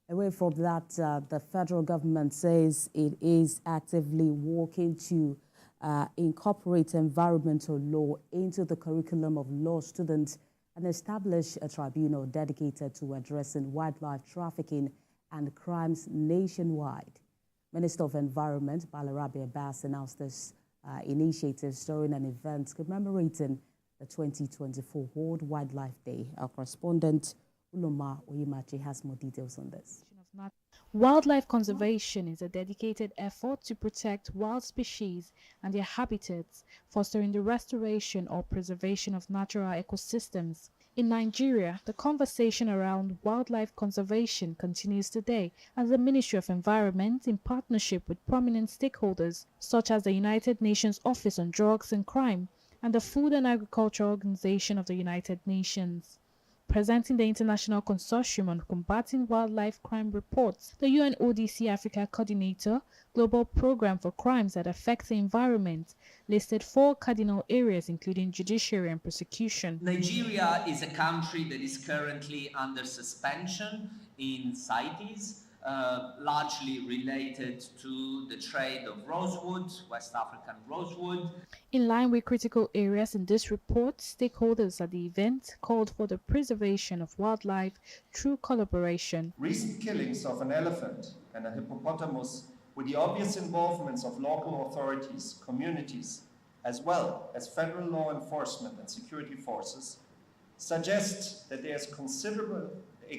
Away from that, the federal government says it is actively working to incorporate environmental law into the curriculum of law students and establish a tribunal dedicated to addressing wildlife trafficking and crimes nationwide. Minister of Environment, Balarabe Abbas, announced this initiative during an event commemorating the 2024 World Wildlife Day. Our correspondent, Uloma Oyimachi, has more details on this. Wildlife conservation is a dedicated effort to protect wild species and their habitats, fostering the restoration or preservation of natural ecosystems. In Nigeria, the conversation around wildlife conservation continues today as the Ministry of Environment, in partnership with prominent stakeholders such as the United Nations Office on Drugs and Crime and the Food and Agriculture Organization of the United Nations. Presenting the International Consortium on Combating Wildlife Crime reports, the UNODC Africa Coordinator, Global Program for Crimes that Affect the Environment, listed 4 cardinal areas including judiciary and prosecution. Nigeria is a country that is currently under suspension in CITES, largely related to the trade of rosewood, West African rosewood. In line with critical areas in this report, stakeholders at the event called for the preservation of wildlife through collaboration. Recent killings of an elephant and a hippopotamus, with the obvious involvements of local authorities, communities, as well as federal law enforcement and security forces, suggest that there is a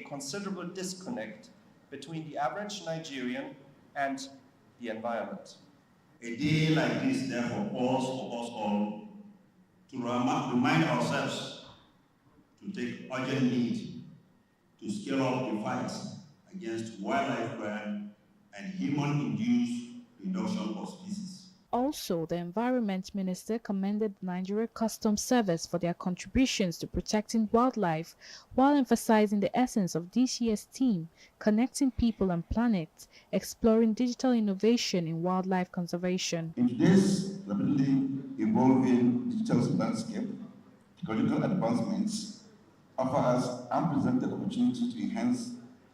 considerable disconnect between the average Nigerian and the environment. A day like this, therefore, calls for us all to remind ourselves to take urgent need to scale up the fight against wildlife crime and human-induced reduction of species. Also, the Environment Minister commended the Nigeria Customs Service for their contributions to protecting wildlife, while emphasizing the essence of this year's theme, connecting people and planet, exploring digital innovation in wildlife conservation. In today's rapidly evolving digital landscape, technological advancements offer us unprecedented opportunities to enhance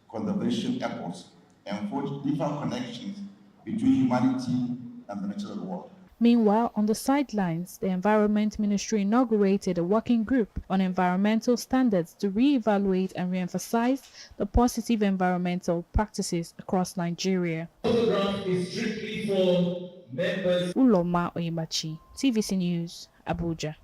conservation efforts and forge deeper connections between humanity and the natural world. Meanwhile, on the sidelines, the Environment Ministry inaugurated a working group on environmental standards to re-evaluate and re-emphasize the positive environmental practices across Nigeria. Is strictly for members. Uloma Oyimachi, TVC News, Abuja.